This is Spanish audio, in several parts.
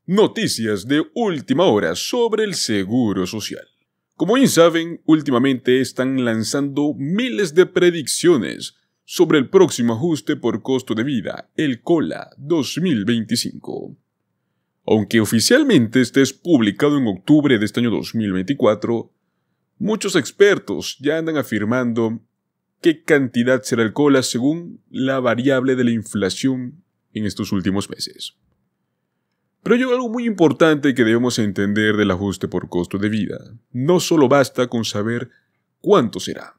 Noticias de última hora sobre el Seguro Social. Como bien saben, últimamente están lanzando miles de predicciones sobre el próximo ajuste por costo de vida, el COLA 2025. Aunque oficialmente este es publicado en octubre de este año 2024, muchos expertos ya andan afirmando qué cantidad será el COLA según la variable de la inflación en estos últimos meses. Pero hay algo muy importante que debemos entender del ajuste por costo de vida. No solo basta con saber cuánto será.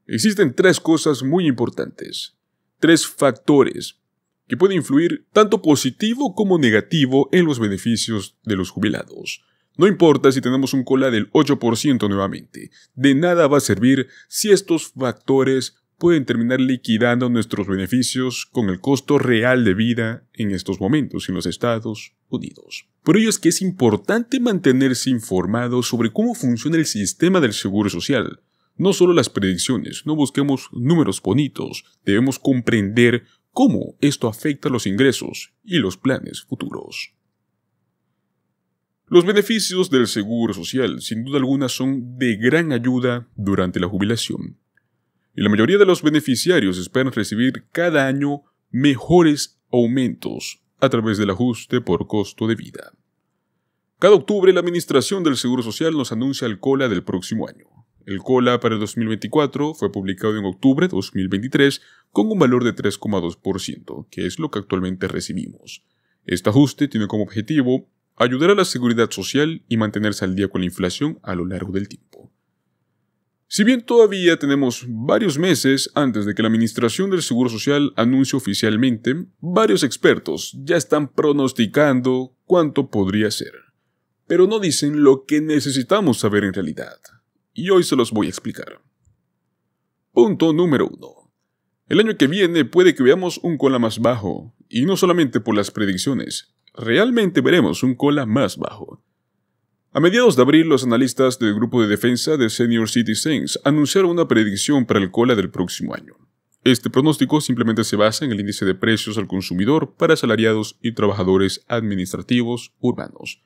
Existen tres cosas muy importantes, tres factores que pueden influir tanto positivo como negativo en los beneficios de los jubilados. No importa si tenemos un COLA del 8% nuevamente, de nada va a servir si estos factores pueden terminar liquidando nuestros beneficios con el costo real de vida en estos momentos en los Estados Unidos. Por ello es que es importante mantenerse informado sobre cómo funciona el sistema del Seguro Social. No solo las predicciones, no busquemos números bonitos, debemos comprender cómo esto afecta los ingresos y los planes futuros. Los beneficios del Seguro Social, sin duda alguna, son de gran ayuda durante la jubilación. Y la mayoría de los beneficiarios esperan recibir cada año mejores aumentos a través del ajuste por costo de vida. Cada octubre la Administración del Seguro Social nos anuncia el COLA del próximo año. El COLA para el 2024 fue publicado en octubre de 2023 con un valor de 3,2%, que es lo que actualmente recibimos. Este ajuste tiene como objetivo ayudar a la seguridad social y mantenerse al día con la inflación a lo largo del tiempo. Si bien todavía tenemos varios meses antes de que la Administración del Seguro Social anuncie oficialmente, varios expertos ya están pronosticando cuánto podría ser, pero no dicen lo que necesitamos saber en realidad, y hoy se los voy a explicar. Punto número 1. El año que viene puede que veamos un COLA más bajo, y no solamente por las predicciones, realmente veremos un COLA más bajo. A mediados de abril, los analistas del Grupo de Defensa de Senior Citizens anunciaron una predicción para el COLA del próximo año. Este pronóstico simplemente se basa en el índice de precios al consumidor para asalariados y trabajadores administrativos urbanos,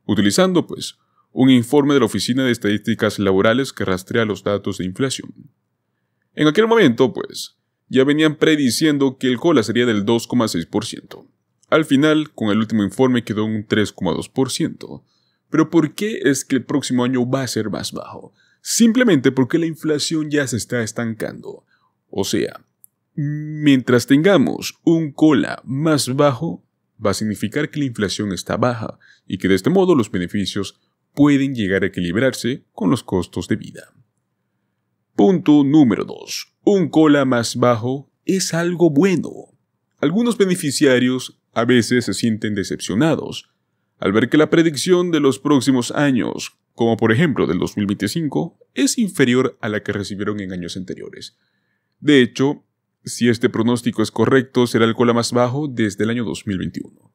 utilizando, un informe de la Oficina de Estadísticas Laborales que rastrea los datos de inflación. En aquel momento, ya venían prediciendo que el COLA sería del 2,6%. Al final, con el último informe quedó en un 3,2%. Pero ¿por qué es que el próximo año va a ser más bajo? Simplemente porque la inflación ya se está estancando. O sea, mientras tengamos un COLA más bajo, va a significar que la inflación está baja y que de este modo los beneficios pueden llegar a equilibrarse con los costos de vida. Punto número 2. Un COLA más bajo es algo bueno. Algunos beneficiarios a veces se sienten decepcionados al ver que la predicción de los próximos años, como por ejemplo del 2025, es inferior a la que recibieron en años anteriores. De hecho, si este pronóstico es correcto, será el COLA más bajo desde el año 2021.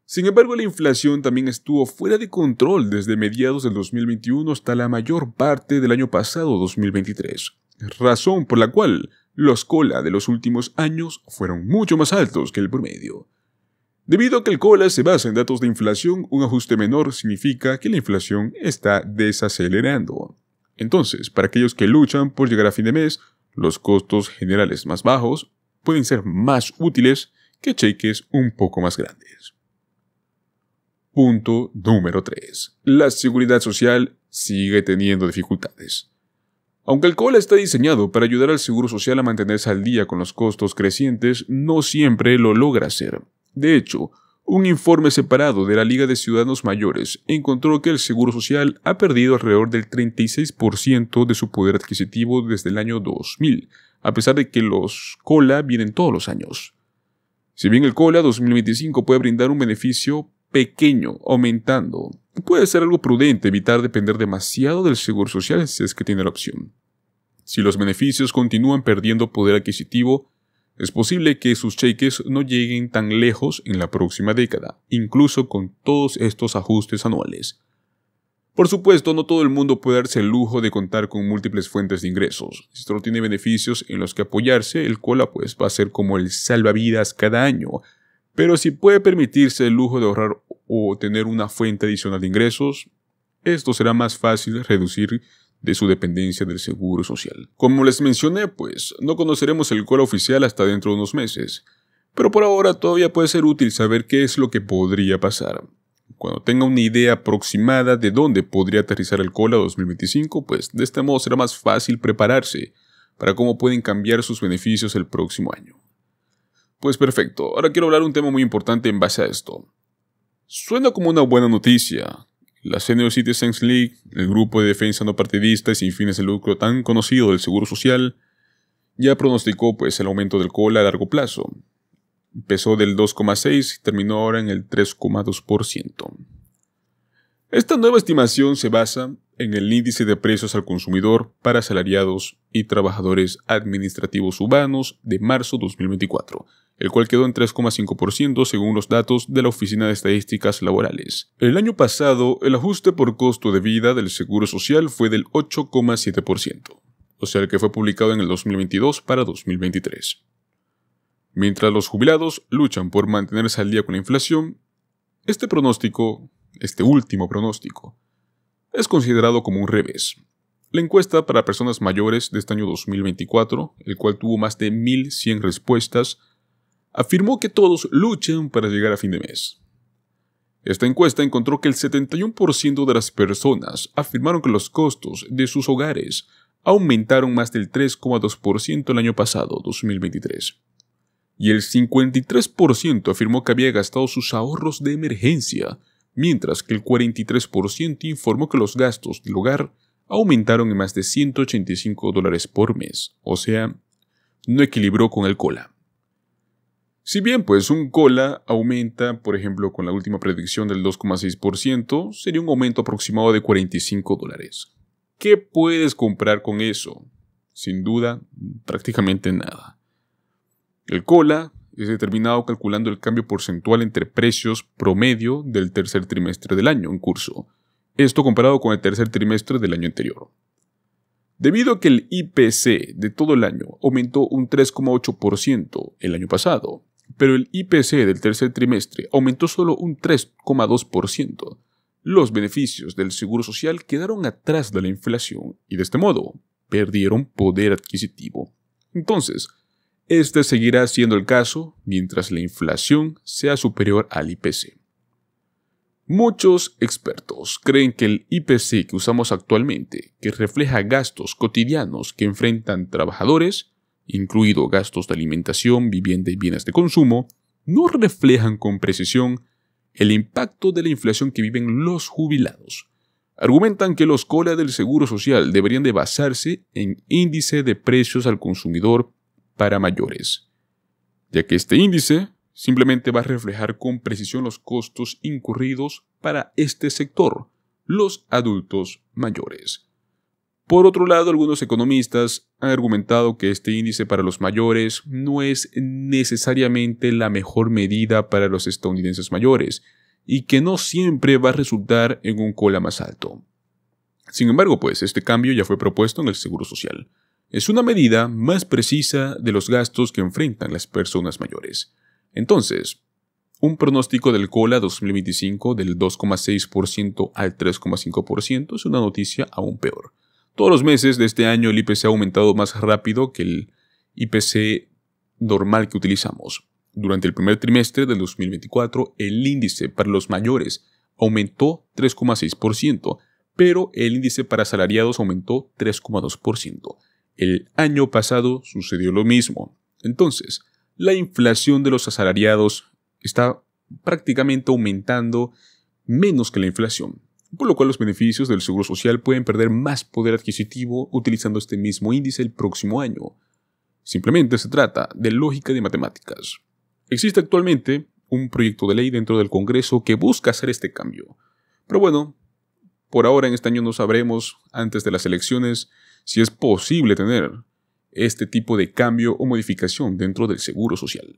Sin embargo, la inflación también estuvo fuera de control desde mediados del 2021 hasta la mayor parte del año pasado, 2023, razón por la cual los COLA de los últimos años fueron mucho más altos que el promedio. Debido a que el COLA se basa en datos de inflación, un ajuste menor significa que la inflación está desacelerando. Entonces, para aquellos que luchan por llegar a fin de mes, los costos generales más bajos pueden ser más útiles que cheques un poco más grandes. Punto número 3. La seguridad social sigue teniendo dificultades. Aunque el COLA está diseñado para ayudar al Seguro Social a mantenerse al día con los costos crecientes, no siempre lo logra hacer. De hecho, un informe separado de la Liga de Ciudadanos Mayores encontró que el Seguro Social ha perdido alrededor del 36% de su poder adquisitivo desde el año 2000, a pesar de que los COLA vienen todos los años. Si bien el COLA 2025 puede brindar un beneficio pequeño, aumentando, puede ser algo prudente evitar depender demasiado del Seguro Social si es que tiene la opción. Si los beneficios continúan perdiendo poder adquisitivo, es posible que sus cheques no lleguen tan lejos en la próxima década, incluso con todos estos ajustes anuales. Por supuesto, no todo el mundo puede darse el lujo de contar con múltiples fuentes de ingresos. Si solo tiene beneficios en los que apoyarse, el COLA va a ser como el salvavidas cada año. Pero si puede permitirse el lujo de ahorrar o tener una fuente adicional de ingresos, esto será más fácil reducir de su dependencia del seguro social. Como les mencioné, pues no conoceremos el COLA oficial hasta dentro de unos meses, pero por ahora todavía puede ser útil saber qué es lo que podría pasar. Cuando tenga una idea aproximada de dónde podría aterrizar el COLA 2025, pues de este modo será más fácil prepararse para cómo pueden cambiar sus beneficios el próximo año. Pues perfecto, ahora quiero hablar de un tema muy importante en base a esto. Suena como una buena noticia. La Senior Citizens League, el grupo de defensa no partidista y sin fines de lucro tan conocido del Seguro Social, ya pronosticó pues el aumento del COLA a largo plazo. Empezó del 2,6% y terminó ahora en el 3,2%. Esta nueva estimación se basa en el índice de precios al consumidor para asalariados y trabajadores administrativos urbanos de marzo 2024, el cual quedó en 3,5% según los datos de la Oficina de Estadísticas Laborales. El año pasado, el ajuste por costo de vida del Seguro Social fue del 8,7%, o sea, el que fue publicado en el 2022 para 2023. Mientras los jubilados luchan por mantenerse al día con la inflación, este último pronóstico, es considerado como un revés. La encuesta para personas mayores de este año 2024, el cual tuvo más de 1.100 respuestas, afirmó que todos luchan para llegar a fin de mes. Esta encuesta encontró que el 71% de las personas afirmaron que los costos de sus hogares aumentaron más del 3,2% el año pasado, 2023. Y el 53% afirmó que había gastado sus ahorros de emergencia, mientras que el 43% informó que los gastos del hogar aumentaron en más de $185 por mes, o sea, no equilibró con el COLA. Si bien pues un COLA aumenta, por ejemplo, con la última predicción del 2,6%, sería un aumento aproximado de $45. ¿Qué puedes comprar con eso? Sin duda, prácticamente nada. El COLA es determinado calculando el cambio porcentual entre precios promedio del tercer trimestre del año en curso, esto comparado con el tercer trimestre del año anterior. Debido a que el IPC de todo el año aumentó un 3,8% el año pasado, pero el IPC del tercer trimestre aumentó solo un 3,2%, los beneficios del Seguro Social quedaron atrás de la inflación y de este modo perdieron poder adquisitivo. Entonces, este seguirá siendo el caso mientras la inflación sea superior al IPC. Muchos expertos creen que el IPC que usamos actualmente, que refleja gastos cotidianos que enfrentan trabajadores, incluido gastos de alimentación, vivienda y bienes de consumo, no reflejan con precisión el impacto de la inflación que viven los jubilados. Argumentan que los COLA del Seguro Social deberían de basarse en índice de precios al consumidor para mayores, ya que este índice simplemente va a reflejar con precisión los costos incurridos para este sector, los adultos mayores. Por otro lado, algunos economistas han argumentado que este índice para los mayores no es necesariamente la mejor medida para los estadounidenses mayores y que no siempre va a resultar en un COLA más alto. Sin embargo, pues este cambio ya fue propuesto en el Seguro Social. Es una medida más precisa de los gastos que enfrentan las personas mayores. Entonces, un pronóstico del COLA 2025 del 2,6% al 3,5% es una noticia aún peor. Todos los meses de este año el IPC ha aumentado más rápido que el IPC normal que utilizamos. Durante el primer trimestre del 2024, el índice para los mayores aumentó 3,6%, pero el índice para asalariados aumentó 3,2%. El año pasado sucedió lo mismo. Entonces, la inflación de los asalariados está prácticamente aumentando menos que la inflación, por lo cual los beneficios del Seguro Social pueden perder más poder adquisitivo utilizando este mismo índice el próximo año. Simplemente se trata de lógica de matemáticas. Existe actualmente un proyecto de ley dentro del Congreso que busca hacer este cambio. Pero bueno, por ahora en este año no sabremos, antes de las elecciones, si es posible tener este tipo de cambio o modificación dentro del Seguro Social.